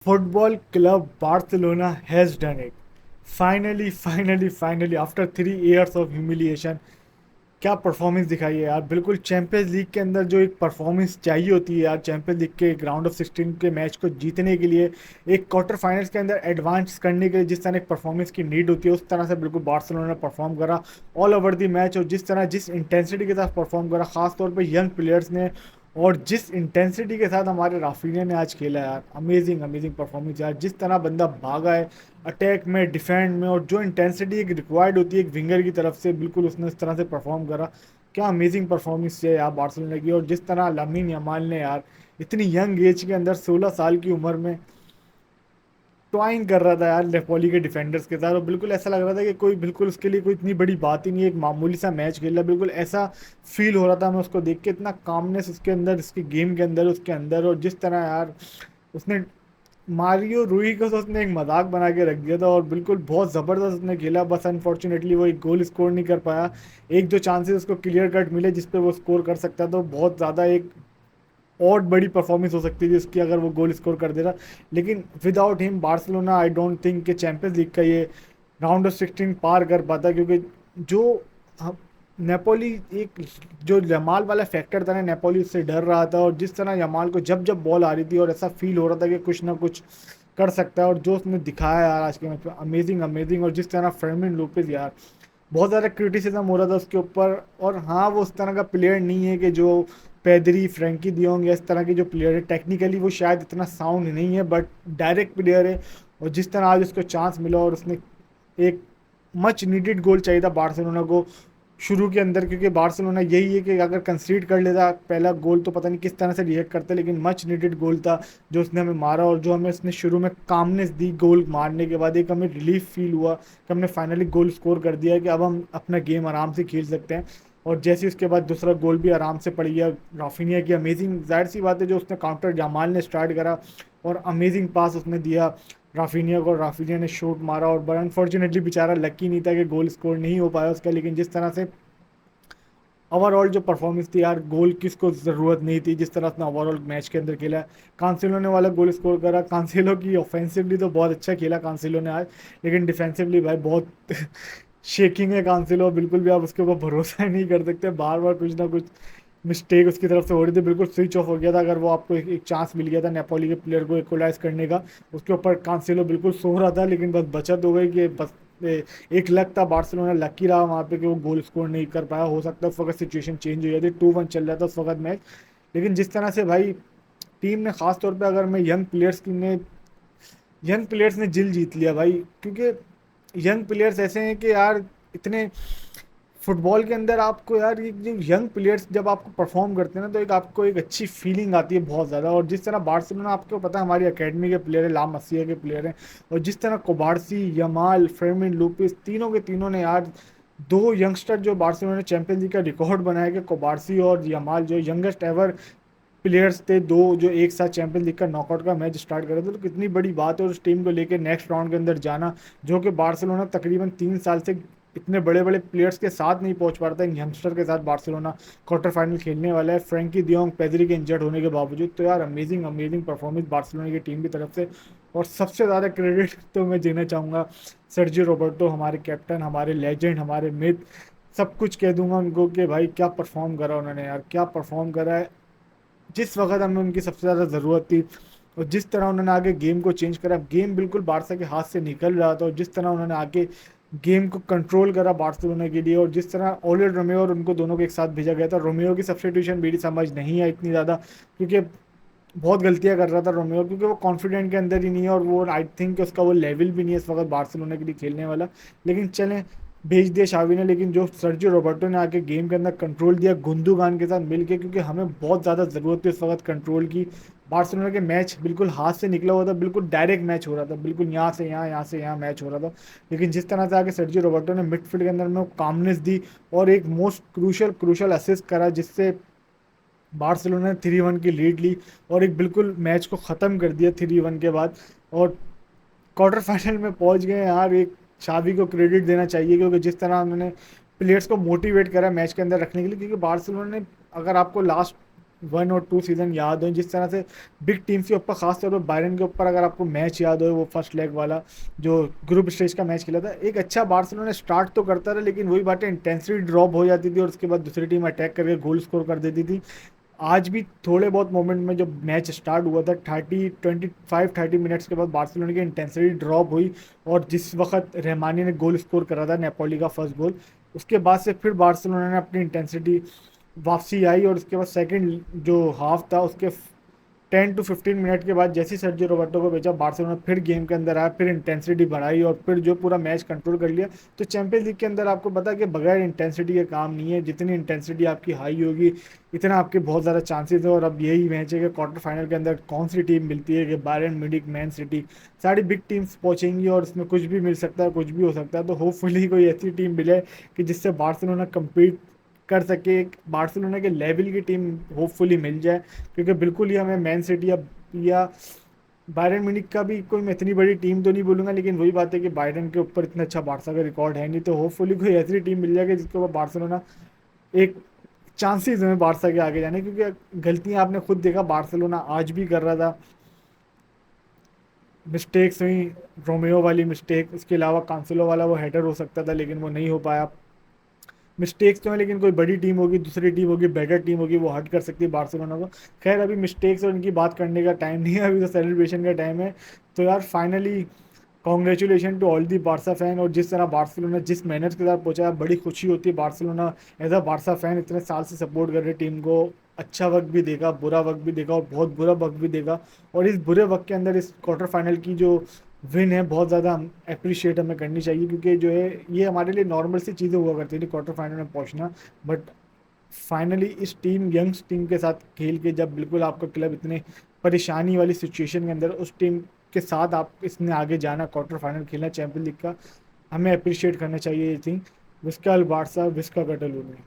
Football club Barcelona has done it. Finally, after 3 years of humiliation, क्या performance दिखाई है यार। बिल्कुल चैंपियंस लीग के अंदर जो एक परफॉर्मेंस चाहिए होती है यार, चैंपियंस लीग के राउंड ऑफ 16 के मैच को जीतने के लिए, एक क्वार्टर फाइनल्स के अंदर एडवांस करने के लिए जिस तरह एक परफॉर्मेंस की नीड होती है, उस तरह से बिल्कुल बार्सिलोना ने परफॉर्म करा ऑल ओवर द मैच। और जिस इंटेंसिटी के साथ परफॉर्म करा, खासतौर पर यंग प्लेयर्स ने, और जिस इंटेंसिटी के साथ हमारे राफिनिया ने आज खेला यार, अमेजिंग अमेजिंग परफॉर्मेंस यार। जिस तरह बंदा भागा है अटैक में, डिफेंड में, और जो इंटेंसिटी एक रिक्वायर्ड होती है एक विंगर की तरफ से, बिल्कुल उसने इस तरह से परफॉर्म करा। क्या अमेजिंग परफॉर्मेंस है यार बार्सिलोना की। और जिस तरह लामिन यमाल ने यार इतनी यंग एज के अंदर 16 साल की उम्र में टॉइंग कर रहा था यार नेपोली के डिफेंडर्स के साथ, और बिल्कुल ऐसा लग रहा था कि कोई बिल्कुल उसके लिए कोई इतनी बड़ी बात ही नहीं है, एक मामूली सा मैच खेल रहा है, बिल्कुल ऐसा फील हो रहा था मैं उसको देख के। इतना कामनेस उसके अंदर, इसके गेम के अंदर, उसके अंदर। और जिस तरह यार उसने मारियो रूई को तो उसने एक मजाक बना के रख दिया था, और बिल्कुल बहुत ज़बरदस्त उसने खेला। बस अनफॉर्चुनेटली वो एक गोल स्कोर नहीं कर पाया। एक दो चांसेस उसको क्लियर कट मिले जिस पे वो स्कोर कर सकता, तो बहुत ज़्यादा एक और बड़ी परफॉर्मेंस हो सकती थी उसकी अगर वो गोल स्कोर कर देता। लेकिन without him Barcelona I don't think कि चैंपियंस लीग का ये राउंड ऑफ 16 पार कर पाता, क्योंकि जो हम नेपोली एक जो यमाल वाला फैक्टर था ना, नेपोली उससे डर रहा था। और जिस तरह यमाल को जब जब बॉल आ रही थी और ऐसा फील हो रहा था कि कुछ ना कुछ कर सकता है, और जो उसने दिखाया यार आज के मैच में, अमेजिंग अमेजिंग। और जिस तरह फर्मिन लोपेज यार, बहुत ज़्यादा क्रिटिसिज्म हो रहा था उसके ऊपर। और हाँ, वो उस तरह का प्लेयर नहीं है कि जो पेदरी, फ्रैंकी डियोंग या इस तरह के जो प्लेयर है, टेक्निकली वो शायद इतना साउंड नहीं है, बट डायरेक्ट प्लेयर है। और जिस तरह आज उसको चांस मिला और उसने एक मच नीडेड गोल चाहिए था बार्सिलोना को शुरू के अंदर, क्योंकि बार्सिलोना यही है कि अगर कंसीड कर लेता पहला गोल तो पता नहीं किस तरह से रिएक्ट करते, लेकिन मच नीडेड गोल था जो उसने हमें मारा। और जो हमें उसने शुरू में कामनेस दी गोल मारने के बाद, एक हमें रिलीफ फील हुआ कि हमने फाइनली गोल स्कोर कर दिया है, कि अब हम अपना गेम आराम से खेल सकते हैं। और जैसे उसके बाद दूसरा गोल भी आराम से पड़ गया राफिनिया की, अमेजिंग। जाहिर सी बात है जो उसने काउंटर जमाल ने स्टार्ट करा और अमेजिंग पास उसने दिया राफिनिया को, और राफिनिया ने शॉट मारा। और बट अनफॉर्चुनेटली बेचारा लकी नहीं था कि गोल स्कोर नहीं हो पाया उसका। लेकिन जिस तरह से ओवरऑल जो परफॉर्मेंस थी यार, गोल किसको ज़रूरत नहीं थी जिस तरह उसने ओवरऑल मैच के अंदर खेला। कांसेलो ने वाला गोल स्कोर करा, कांसेलो की ऑफेंसिवली तो बहुत अच्छा खेला कांसेलो ने आज, लेकिन डिफेंसिवली भाई बहुत शेकिंग है कांसेलो। बिल्कुल भी आप उसके ऊपर भरोसा ही नहीं कर सकते, बार बार कुछ ना कुछ मिस्टेक उसकी तरफ से हो रही थी, बिल्कुल स्विच ऑफ हो गया था। अगर वो आपको एक चांस मिल गया था नेपोली के प्लेयर को इक्वलाइज करने का, उसके ऊपर कांसेलो बिल्कुल सो रहा था, लेकिन बस बचत हो गई कि बस एक लक था, बार्सिलोना लकी रहा वहाँ पे कि वो गोल स्कोर नहीं कर पाया। हो सकता है उस वक्त सिचुएशन चेंज हो जाती, 2-1 चल रहा था उस वक्त मैच। लेकिन जिस तरह से भाई टीम ने, खास तौर पे अगर मैं यंग प्लेयर्स ने जिल जीत लिया भाई, क्योंकि यंग प्लेयर्स ऐसे हैं कि यार इतने फुटबॉल के अंदर आपको यार, ये जो यंग प्लेयर्स जब आपको परफॉर्म करते हैं ना, तो एक आपको एक अच्छी फीलिंग आती है बहुत ज़्यादा। और जिस तरह बार्सिलोना, आपको पता है हमारी एकेडमी के प्लेयर है, ला मसिया के प्लेयर हैं, और जिस तरह कोबार्सी, यमाल, फेर्मिन लूपिस, तीनों के तीनों ने यार, दो यंगस्टर जो बार्सिलोना ने चैंपियंस लीग का रिकॉर्ड बनाया कि कोबार्सी और यमाल जो यंगेस्ट एवर प्लेयर्स थे, दो जो एक साथ चैंपियंस लीग का नॉकआउट का मैच स्टार्ट कर रहे थे, तो कितनी बड़ी बात है। और उस टीम को लेकर नेक्स्ट राउंड के अंदर जाना, जो कि बार्सिलोना तकरीबन 3 साल से इतने बड़े बड़े प्लेयर्स के साथ नहीं पहुंच पा रहा था, इन यंगस्टर के साथ बार्सिलोना क्वार्टर फाइनल खेलने वाला है, फ्रैंकी डियोंग, पेदरी के इंजर्ड होने के बावजूद। तो यार अमेजिंग अमेजिंग परफॉर्मेंस बार्सिलोना की टीम की तरफ से। और सबसे ज़्यादा क्रेडिट तो मैं देना चाहूँगा सर्जियो रोबर्टो, हमारे कैप्टन, हमारे लेजेंड, हमारे मिथ, सब कुछ कह दूंगा उनको कि भाई क्या परफॉर्म करा उन्होंने यार, क्या परफॉर्म करा है। जिस वक्त हमें उनकी सबसे ज़्यादा ज़रूरत थी, और जिस तरह उन्होंने आगे गेम को चेंज करा, गेम बिल्कुल बारसा के हाथ से निकल रहा था, और जिस तरह उन्होंने आगे गेम को कंट्रोल करा बार्सिलोना के लिए। और जिस तरह ओलेड रोमेओ और उनको दोनों को एक साथ भेजा गया था, रोमेओ की सब्स्टिट्यूशन मेरी समझ नहीं आई इतनी ज़्यादा, क्योंकि बहुत गलतियां कर रहा था रोमेओ, क्योंकि वो कॉन्फिडेंट के अंदर ही नहीं है, और वो आई थिंक उसका वो लेवल भी नहीं है इस वक्त बार्सिलोना के लिए खेलने वाला। लेकिन चलें, भेज दिया शावी ने। लेकिन जो सर्जियो रोबर्टो ने आके गेम के अंदर कंट्रोल दिया गुंदोगान के साथ मिलके, क्योंकि हमें बहुत ज़्यादा ज़रूरत थी इस वक्त कंट्रोल की। बार्सिलोना के मैच बिल्कुल हाथ से निकला हुआ था, बिल्कुल डायरेक्ट मैच हो रहा था, बिल्कुल यहाँ से यहाँ, यहाँ से यहाँ मैच हो रहा था। लेकिन जिस तरह से आगे सर्जियो रोबर्टो ने मिडफील्ड के अंदर में कामनेस दी, और एक मोस्ट क्रूशल क्रूशल असिस्ट करा, जिससे बार्सिलोना ने 3-1 की लीड ली, और एक बिल्कुल मैच को ख़त्म कर दिया 3-1 के बाद। और क्वार्टर फाइनल में पहुंच गए यार। एक शावी को क्रेडिट देना चाहिए, क्योंकि जिस तरह उन्होंने प्लेयर्स को मोटिवेट करा मैच के अंदर रखने के लिए, क्योंकि बार्सिलोना ने, अगर आपको लास्ट 1 और 2 सीज़न याद हो, जिस तरह से बिग टीम्स के ऊपर, खासतौर पर बायरन के ऊपर अगर आपको मैच याद हो, वो फर्स्ट लेग वाला जो ग्रुप स्टेज का मैच खेला था, एक अच्छा बार्सिलोना स्टार्ट तो करता रहा, लेकिन वही बात है, इंटेंसिटी ड्रॉप हो जाती थी और उसके बाद दूसरी टीम अटैक करके गोल स्कोर कर देती थी। आज भी थोड़े बहुत मोमेंट में जब मैच स्टार्ट हुआ था 30 मिनट्स के बाद बार्सिलोना की इंटेंसिटी ड्रॉप हुई, और जिस वक्त रहमानी ने गोल स्कोर करा था, नेपोली का फर्स्ट गोल, उसके बाद से फिर बार्सिलोना ने अपनी इंटेंसिटी वापसी आई, और उसके बाद सेकंड जो हाफ था उसके 10 to 15 मिनट के बाद जैसे सर्जियो रोबर्टो को बेचा, बार्सिलोना फिर गेम के अंदर आया, फिर इंटेंसिटी बढ़ाई और फिर जो पूरा मैच कंट्रोल कर लिया। तो चैंपियंस लीग के अंदर आपको पता है कि बगैर इंटेंसिटी के काम नहीं है, जितनी इंटेंसिटी आपकी हाई होगी इतना आपके बहुत ज़्यादा चांसेस है। और अब यही मैच है कि क्वार्टर फाइनल के अंदर कौन सी टीम मिलती है, कि बायरन म्यूनिख, मैन सिटी, सारी बिग टीम्स पहुंचेंगी और इसमें कुछ भी मिल सकता है, कुछ भी हो सकता है। तो होपफुली कोई ऐसी टीम मिले कि जिससे बार्सिलोना compete कर सके, एक बार्सिलोना के लेवल की टीम होपफुली मिल जाए, क्योंकि बिल्कुल ही हमें मैन सिटी या बायरन म्यूनिख का भी कोई, मैं इतनी बड़ी टीम तो नहीं बोलूंगा, लेकिन वही बात है कि बायरन के ऊपर इतना अच्छा बार्सा का रिकॉर्ड है नहीं, तो होपफुली कोई ऐसी टीम मिल जाएगी जिसके ऊपर बार्सिलोना एक चांसेस हैं बार्सा के आगे जाने, क्योंकि गलतियां आपने खुद देखा बार्सिलोना आज भी कर रहा था, मिस्टेक्स हुई, रोमियो वाली मिस्टेक, उसके अलावा कांसेलो वाला वो हेडर हो सकता था लेकिन वो नहीं हो पाया। मिस्टेक्स तो है, लेकिन कोई बड़ी टीम होगी, दूसरी टीम होगी, बेटर टीम होगी, वो हट कर सकती है बार्सिलोना को। खैर अभी मिस्टेक्स और इनकी बात करने का टाइम नहीं है, अभी तो सेलिब्रेशन का टाइम है। तो यार finally congratulation to all the Barca fan, और जिस तरह बार्सिलोना जिस मेहनत के साथ पहुंचा है, बड़ी खुशी होती है। Barcelona as a Barca fan इतने साल से सपोर्ट कर रहे टीम को, अच्छा वक्त भी देखा, बुरा वक्त भी देखा और बहुत बुरा वक्त भी देखा, और इस बुरे वक्त के अंदर इस क्वार्टर फाइनल की जो विन है बहुत ज़्यादा अप्रिशिएट हमें करनी चाहिए, क्योंकि जो है ये हमारे लिए नॉर्मल सी चीज़ें हुआ करती थी क्वार्टर फाइनल में पहुंचना, बट फाइनली इस टीम, यंग्स टीम के साथ खेल के, जब बिल्कुल आपका क्लब इतने परेशानी वाली सिचुएशन के अंदर, उस टीम के साथ आप इसने आगे जाना, क्वार्टर फाइनल खेलना चैंपियन लीग का, हमें अप्रिशिएट करना चाहिए ये थिंग। विस्का अल बारसा, विस्का कटलूनी।